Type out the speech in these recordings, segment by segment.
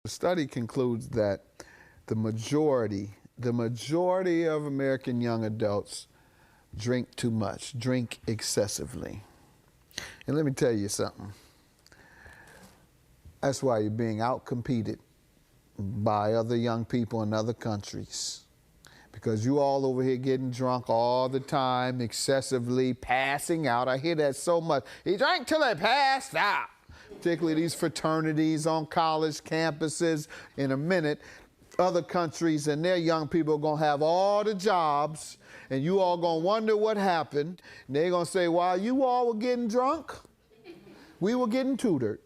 The study concludes that the majority of American young adults drink too much, drink excessively. And let me tell you something. That's why you're being outcompeted by other young people in other countries. Because you all over here getting drunk all the time, excessively, passing out. I hear that so much. He drank till he passed out. Particularly these fraternities on college campuses. In a minute, other countries and their young people are going to have all the jobs, and you all going to wonder what happened. And they're going to say, while you all were getting drunk, we were getting tutored.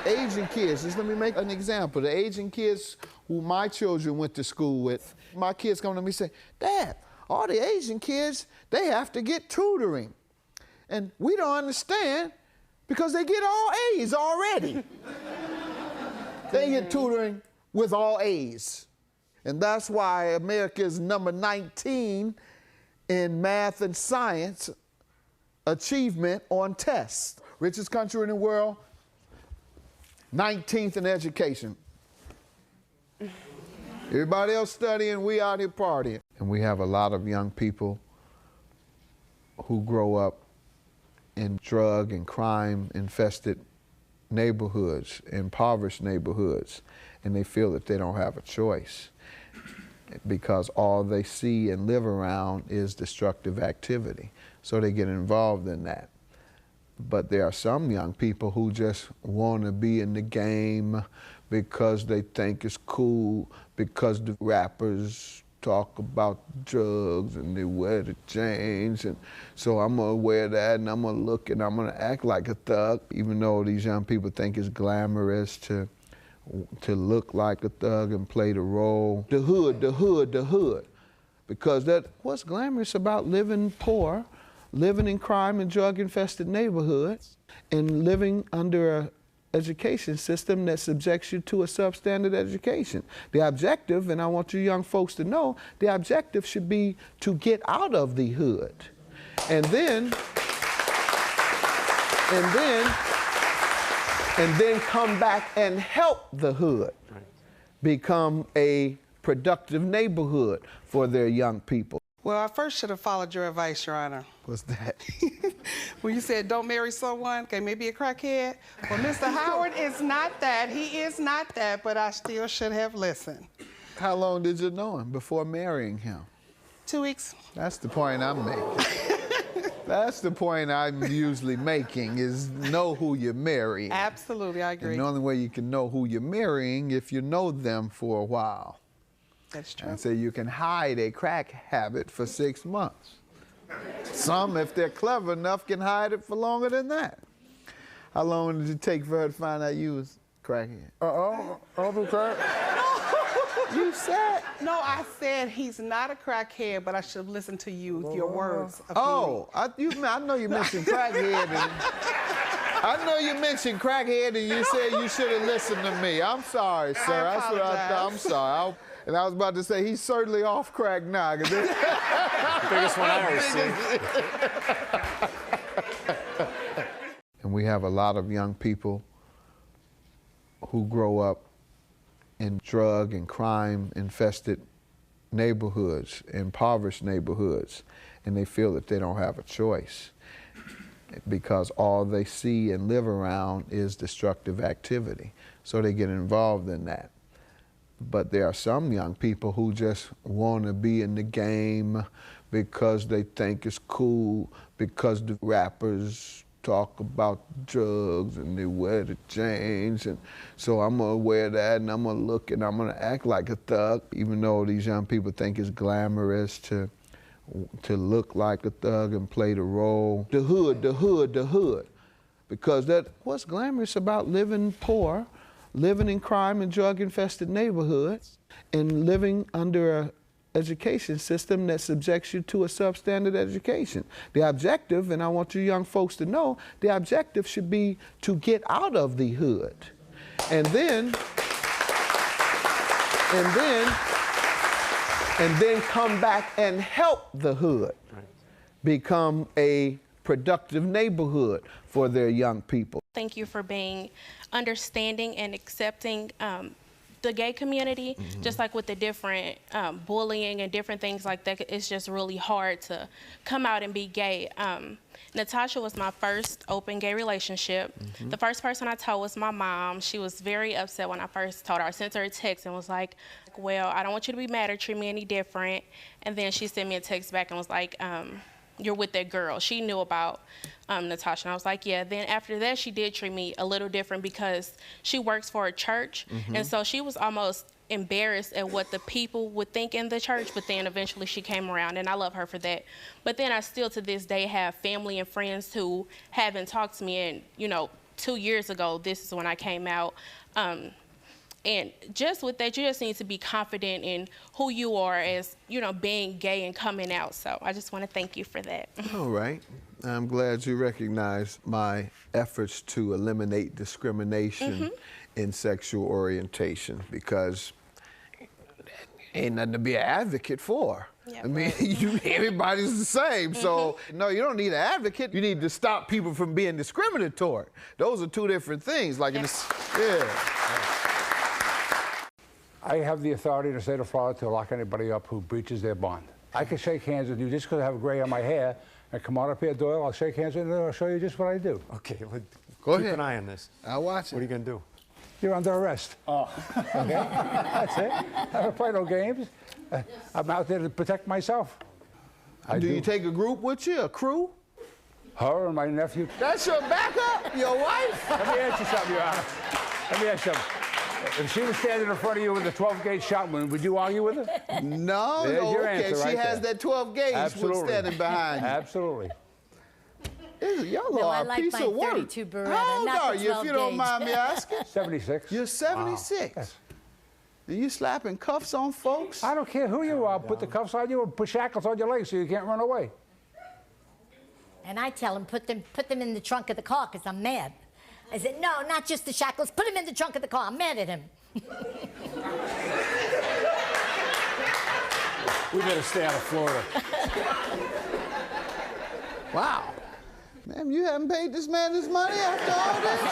Asian kids, just let me make an example. The Asian kids who my children went to school with, my kids come to me and say, Dad, all the Asian kids, they have to get tutoring. And we don't understand because they get all A's already. They get tutoring with all A's. And that's why America is number 19 in math and science achievement on tests. Richest country in the world, 19th in education. Everybody else studying, we out here partying. And we have a lot of young people who grow up in drug and crime infested neighborhoods, impoverished neighborhoods, and they feel that they don't have a choice because all they see and live around is destructive activity. So they get involved in that. But there are some young people who just want to be in the game because they think it's cool, because the rappers talk about drugs and they wear the chains, and so I'm gonna wear that and I'm gonna look and I'm gonna act like a thug, even though these young people think it's glamorous to look like a thug and play the role. The hood, the hood, the hood. Because what's glamorous about living poor, living in crime and drug-infested neighborhoods, and living under a education system that subjects you to a substandard education. The objective, and I want you young folks to know, the objective should be to get out of the hood. And then come back and help the hood become a productive neighborhood for their young people. Well, I first should have followed your advice, Your Honor. What's that? When you said don't marry someone, okay, maybe a crackhead. Well, Mr. Howard is not that. He is not that, but I still should have listened. How long did you know him before marrying him? 2 weeks. That's the point I'm making. That's the point I'm usually making, is know who you're marrying. Absolutely, I agree. And the only way you can know who you're marrying if you know them for a while. That's true. And so you can hide a crack habit for 6 months. Some, if they're clever enough, can hide it for longer than that. How long did it take for her to find out you was crackhead? I'll be crack. You said? No, I said he's not a crackhead, but I should have listened to you, your words. Oh, I know you mentioned crackhead. I know you mentioned crackhead and you said you should have listened to me. I'm sorry, sir. That's what I thought. I'm sorry. And I was about to say, he's certainly off crack now. Biggest one I ever seen. And we have a lot of young people who grow up in drug and crime infested neighborhoods, impoverished neighborhoods, and they feel that they don't have a choice because all they see and live around is destructive activity. So they get involved in that. But there are some young people who just want to be in the game because they think it's cool, because the rappers talk about drugs and they wear the chains, and so I'm gonna wear that and I'm gonna look and I'm gonna act like a thug, even though these young people think it's glamorous to look like a thug and play the role. The hood, the hood, the hood. Because what's glamorous about living poor, living in crime and drug-infested neighborhoods, and living under a education system that subjects you to a substandard education. The objective, and I want you young folks to know, the objective should be to get out of the hood. And then come back and help the hood become a productive neighborhood for their young people. thank you for being understanding and accepting the gay community, just like with the different bullying and different things like that. It's just really hard to come out and be gay. Natasha was my first open gay relationship. The first person I told was my mom. She was very upset when I first told her. I sent her a text and was like, well, I don't want you to be mad or treat me any different. And then she sent me a text back and was like, you're with that girl. She knew about Natasha. And I was like, yeah. Then after that, she did treat me a little different because she works for a church. And so she was almost embarrassed at what the people would think in the church, but then eventually she came around, and I love her for that. But then I still to this day have family and friends who haven't talked to me, and 2 years ago, this is when I came out. And just with that, you just need to be confident in who you are as, being gay and coming out. So I just want to thank you for that. All right. I'm glad you recognize my efforts to eliminate discrimination in sexual orientation, because ain't nothing to be an advocate for. Yeah, I mean, everybody's the same. So, no, you don't need an advocate. You need to stop people from being discriminatory. Those are two different things. Like, I have the authority in the state of Florida to lock anybody up who breaches their bond. I can shake hands with you just because I have gray on my hair, and come on up here, Doyle, I'll shake hands with you, and I'll show you just what I do. Okay, Go keep ahead. an eye on this. I'll watch it. What are you going to do? You're under arrest. Oh. Okay? That's it. I don't play no games. I'm out there to protect myself. Do you take a group with you, a crew? Her and my nephew. That's your backup? Your wife? Let me ask you something, Your Honor. Let me ask you something. If she was standing in front of you with a 12-gauge shotgun, would you argue with her? No, There's no, your okay. answer She right has there. that 12-gauge standing behind you. Absolutely. Y'all are a piece of work. 32 Beretta, How old not are the you, if you don't 12 mind me asking? 76. You're 76. Yes. Are you slapping cuffs on folks? I don't care who you are. Put the cuffs on you and put shackles on your legs so you can't run away. And I tell him, put them in the trunk of the car because I'm mad. I said, no, not just the shackles. Put them in the trunk of the car. I'm mad at him. We better stay out of Florida. Wow. Ma'am, you haven't paid this man his money after all this?